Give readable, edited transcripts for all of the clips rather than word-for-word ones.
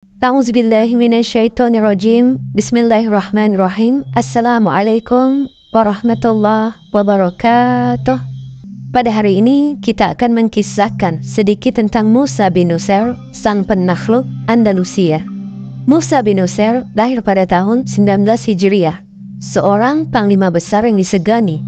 Ta'udzubillahi minasyaitonirrajim. Bismillahirrahmanirrahim. Assalamualaikum warahmatullahi wabarakatuh. Pada hari ini kita akan mengkisahkan sedikit tentang Musa bin Nusair, sang penakluk Andalusia. Musa bin Nusair lahir pada tahun 19 Hijriah, seorang panglima besar yang disegani.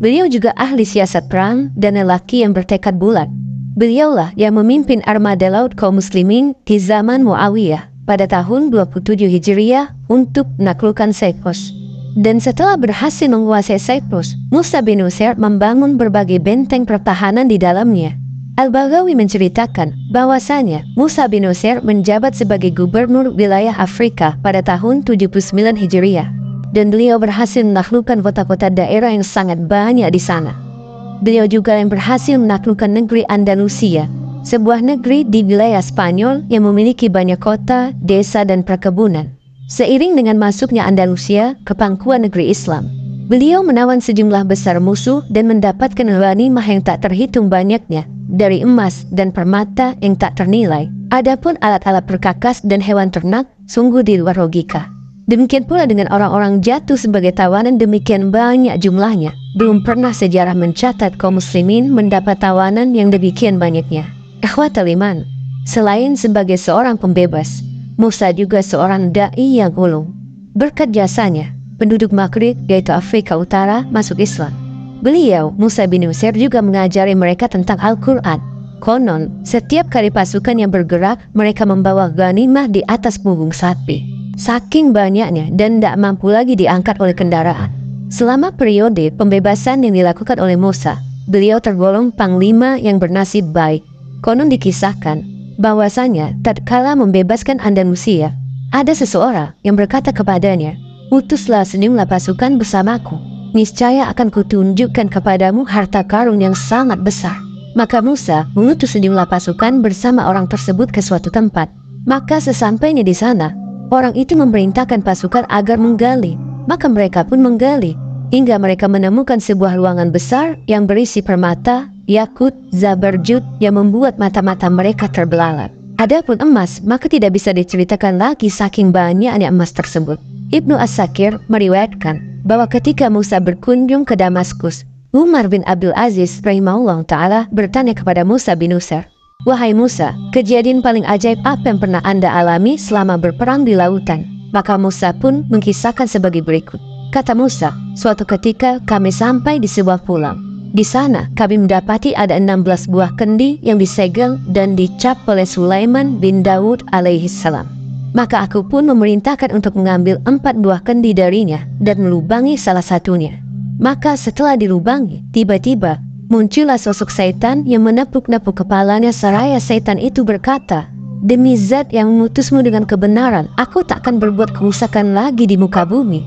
Beliau juga ahli siasat perang dan lelaki yang bertekad bulat. Beliaulah yang memimpin armada laut kaum muslimin di zaman Muawiyah pada tahun 27 Hijriah untuk menaklukkan Cyprus. Dan setelah berhasil menguasai Cyprus, Musa bin Nusair membangun berbagai benteng pertahanan di dalamnya. Al-Baghawi menceritakan bahwasanya Musa bin Nusair menjabat sebagai gubernur wilayah Afrika pada tahun 79 Hijriah. Dan beliau berhasil menaklukkan kota-kota daerah yang sangat banyak di sana. Beliau juga yang berhasil menaklukkan negeri Andalusia, sebuah negeri di wilayah Spanyol yang memiliki banyak kota, desa, dan perkebunan. Seiring dengan masuknya Andalusia ke pangkuan negeri Islam, beliau menawan sejumlah besar musuh dan mendapatkan ghanimah yang tak terhitung banyaknya, dari emas dan permata yang tak ternilai. Adapun alat-alat perkakas dan hewan ternak sungguh di luar logika. Demikian pula dengan orang-orang jatuh sebagai tawanan demikian banyak jumlahnya. Belum pernah sejarah mencatat kaum muslimin mendapat tawanan yang demikian banyaknya. Ikhwatal iman, selain sebagai seorang pembebas, Musa juga seorang da'i yang ulung. Berkat jasanya, penduduk Maghrib yaitu Afrika Utara masuk Islam. Beliau, Musa bin Nusair, juga mengajari mereka tentang Al-Quran. Konon, setiap kali pasukan yang bergerak, mereka membawa ghanimah di atas punggung sapi. Saking banyaknya dan tidak mampu lagi diangkat oleh kendaraan. Selama periode pembebasan yang dilakukan oleh Musa, beliau tergolong panglima yang bernasib baik. Konon dikisahkan bahwasanya tatkala membebaskan Andalusia, ada seseorang yang berkata kepadanya, "Utuslah sejumlah pasukan bersamaku. Niscaya akan kutunjukkan kepadamu harta karun yang sangat besar." Maka Musa mengutus sejumlah pasukan bersama orang tersebut ke suatu tempat. Maka sesampainya di sana, orang itu memerintahkan pasukan agar menggali. Maka mereka pun menggali, hingga mereka menemukan sebuah ruangan besar yang berisi permata, yakut, zabarjud yang membuat mata-mata mereka terbelalak. Adapun emas, maka tidak bisa diceritakan lagi saking banyaknya emas tersebut. Ibnu As-Sakir meriwayatkan bahwa ketika Musa berkunjung ke Damaskus, Umar bin Abdul Aziz rahimahullah ta'ala bertanya kepada Musa bin Nusair, "Wahai Musa, kejadian paling ajaib apa yang pernah Anda alami selama berperang di lautan?" Maka Musa pun mengkisahkan sebagai berikut. Kata Musa, "Suatu ketika kami sampai di sebuah pulau. Di sana kami mendapati ada 16 buah kendi yang disegel dan dicap oleh Sulaiman bin Daud alaihissalam. Maka aku pun memerintahkan untuk mengambil 4 buah kendi darinya dan melubangi salah satunya. Maka setelah dilubangi, tiba-tiba muncullah sosok setan yang menepuk-nepuk kepalanya seraya setan itu berkata, 'Demi zat yang mengutusmu dengan kebenaran, aku tak akan berbuat kerusakan lagi di muka bumi.'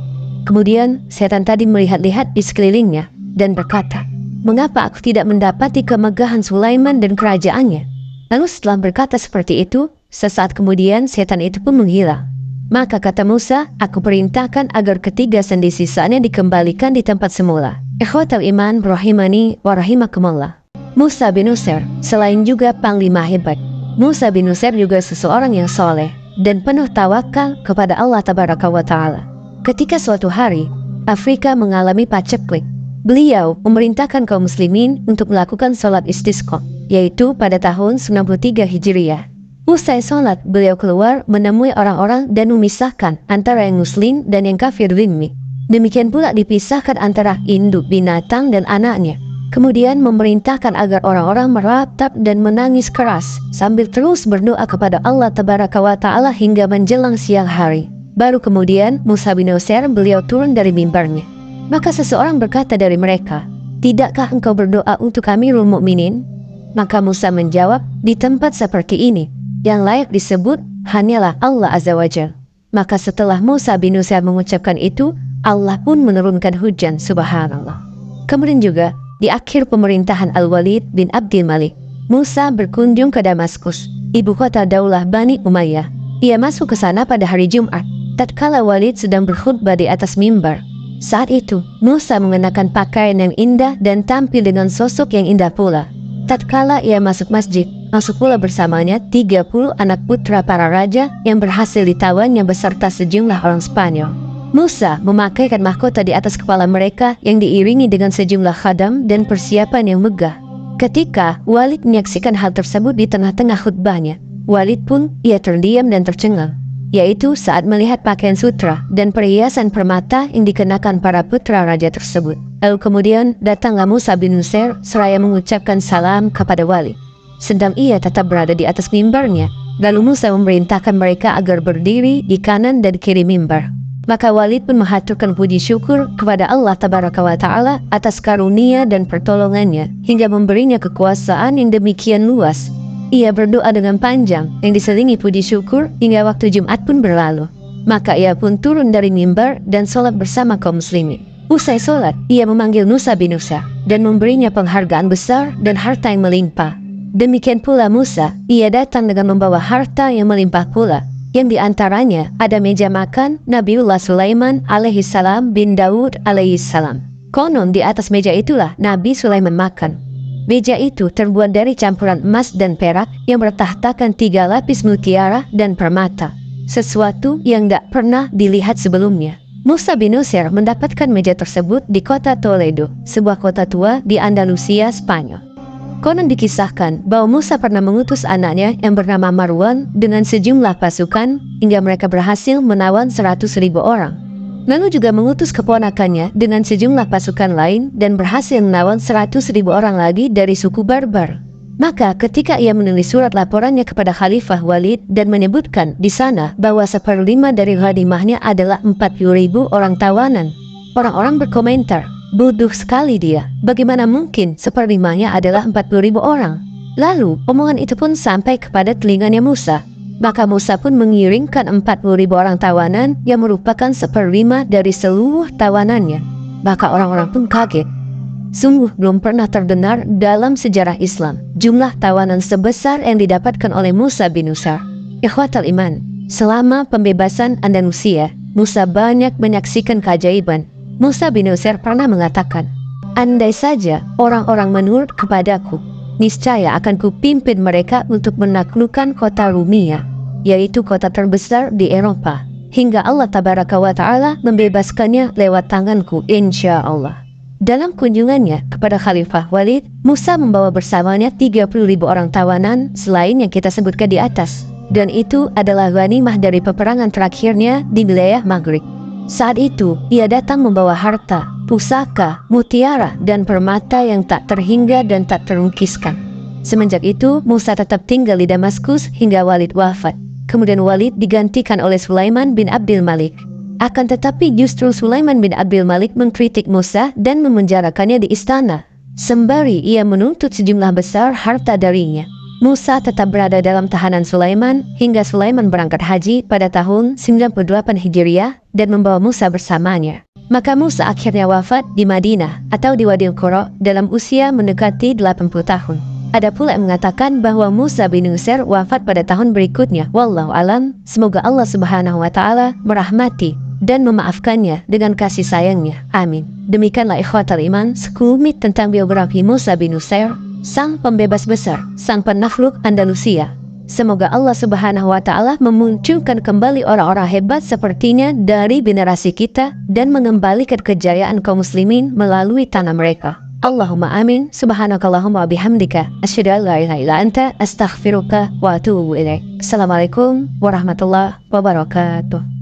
Kemudian setan tadi melihat-lihat di sekelilingnya dan berkata, 'Mengapa aku tidak mendapati kemegahan Sulaiman dan kerajaannya?' Lalu setelah berkata seperti itu, sesaat kemudian setan itu pun menghilang. Maka kata Musa, aku perintahkan agar ketiga sendi sisanya dikembalikan di tempat semula." Ikhwatal iman rahimani wa rahimakumullah. Musa bin Nusair selain juga panglima hebat, Musa bin Nusair juga seseorang yang soleh dan penuh tawakal kepada Allah Tabaraka wa Ta'ala. Ketika suatu hari, Afrika mengalami paceklik, beliau memerintahkan kaum muslimin untuk melakukan sholat istisqa, yaitu pada tahun 93 Hijriah. Usai sholat, beliau keluar menemui orang-orang dan memisahkan antara yang muslim dan yang kafir zimmi. Demikian pula dipisahkan antara induk binatang dan anaknya. Kemudian memerintahkan agar orang-orang meratap dan menangis keras sambil terus berdoa kepada Allah Tabaraka wa Ta'ala hingga menjelang siang hari. Baru kemudian Musa bin Nusair beliau turun dari mimbarnya. Maka seseorang berkata dari mereka, "Tidakkah engkau berdoa untuk Amirul Mukminin?" Maka Musa menjawab, "Di tempat seperti ini, yang layak disebut hanyalah Allah Azza wa Jalla." Maka setelah Musa bin Nusair mengucapkan itu, Allah pun menurunkan hujan, subhanallah. Kemudian juga, di akhir pemerintahan Al-Walid bin Abdul Malik, Musa berkunjung ke Damaskus, ibu kota Daulah Bani Umayyah. Ia masuk ke sana pada hari Jumat, tatkala Walid sedang berkhutbah di atas mimbar. Saat itu, Musa mengenakan pakaian yang indah dan tampil dengan sosok yang indah pula. Tatkala ia masuk masjid, masuk pula bersamanya 30 anak putra para raja yang berhasil ditawannya beserta sejumlah orang Spanyol. Musa memakaikan mahkota di atas kepala mereka yang diiringi dengan sejumlah khadam dan persiapan yang megah. Ketika Walid menyaksikan hal tersebut di tengah-tengah khutbahnya, Walid pun ia terdiam dan tercengang, yaitu saat melihat pakaian sutra dan perhiasan permata yang dikenakan para putra raja tersebut. Lalu kemudian datanglah Musa bin Nusair seraya mengucapkan salam kepada Walid. Sedang ia tetap berada di atas mimbarnya, lalu Musa memerintahkan mereka agar berdiri di kanan dan kiri mimbar. Maka Walid pun mengaturkan puji syukur kepada Allah Tabaraka wa Ta'ala atas karunia dan pertolongannya hingga memberinya kekuasaan yang demikian luas. Ia berdoa dengan panjang yang diselingi puji syukur hingga waktu Jumat pun berlalu. Maka ia pun turun dari mimbar dan sholat bersama kaum muslimin. Usai sholat, ia memanggil Musa bin Nusair dan memberinya penghargaan besar dan harta yang melimpah. Demikian pula Musa, ia datang dengan membawa harta yang melimpah pula, yang diantaranya ada meja makan Nabiullah Sulaiman alaihissalam bin Daud alaihissalam. Konon di atas meja itulah Nabi Sulaiman makan. Meja itu terbuat dari campuran emas dan perak yang bertahtakan 3 lapis mutiara dan permata, sesuatu yang tidak pernah dilihat sebelumnya. Musa bin Nusair mendapatkan meja tersebut di kota Toledo, sebuah kota tua di Andalusia, Spanyol. Konon dikisahkan bahwa Musa pernah mengutus anaknya yang bernama Marwan dengan sejumlah pasukan hingga mereka berhasil menawan 100.000 orang. Lalu juga mengutus keponakannya dengan sejumlah pasukan lain dan berhasil menawan 100.000 orang lagi dari suku Barbar. Maka ketika ia menulis surat laporannya kepada Khalifah Walid dan menyebutkan di sana bahwa 1/5 dari ghanimahnya adalah 40.000 orang tawanan, orang-orang berkomentar, bodoh sekali dia, bagaimana mungkin 1/5-nya adalah 40.000 orang? Lalu omongan itu pun sampai kepada telinganya Musa. Maka Musa pun mengiringkan 40.000 orang tawanan yang merupakan 1/5 dari seluruh tawanannya. Maka orang-orang pun kaget. Sungguh belum pernah terdengar dalam sejarah Islam jumlah tawanan sebesar yang didapatkan oleh Musa bin Nusair. Ikhwatal iman, selama pembebasan Andalusia, Musa banyak menyaksikan keajaiban. Musa bin Nusair pernah mengatakan, andai saja orang-orang menurut kepadaku, niscaya akan kupimpin mereka untuk menaklukkan kota Rumia, yaitu kota terbesar di Eropa, hingga Allah Tabaraka wa Ta'ala membebaskannya lewat tanganku, insya Allah. Dalam kunjungannya kepada Khalifah Walid, Musa membawa bersamanya 30.000 orang tawanan selain yang kita sebutkan di atas, dan itu adalah ghanimah dari peperangan terakhirnya di wilayah Maghrib. Saat itu, ia datang membawa harta, pusaka, mutiara, dan permata yang tak terhingga dan tak terlukiskan. Semenjak itu, Musa tetap tinggal di Damaskus hingga Walid wafat. Kemudian Walid digantikan oleh Sulaiman bin Abdul Malik. Akan tetapi justru Sulaiman bin Abdul Malik mengkritik Musa dan memenjarakannya di istana, sembari ia menuntut sejumlah besar harta darinya. Musa tetap berada dalam tahanan Sulaiman hingga Sulaiman berangkat haji pada tahun 98 Hijriah dan membawa Musa bersamanya. Maka Musa akhirnya wafat di Madinah atau di Wadil Qura dalam usia mendekati 80 tahun. Ada pula yang mengatakan bahwa Musa bin Nusair wafat pada tahun berikutnya. Wallahu alam, semoga Allah Subhanahu wa Ta'ala merahmati dan memaafkannya dengan kasih sayangnya. Amin. Demikianlah ikhwatal iman sekelumit tentang biografi Musa bin Nusair, sang pembebas besar, sang penakluk Andalusia. Semoga Allah Subhanahu wa Ta'ala memunculkan kembali orang-orang hebat sepertinya dari generasi kita dan mengembalikan kejayaan kaum muslimin melalui tanah mereka. Allahumma amin. Subhanakallahumma bihamdika asyhadu an la ilaha illa anta astaghfiruka wa atubu ilaik. Assalamualaikum warahmatullahi wabarakatuh.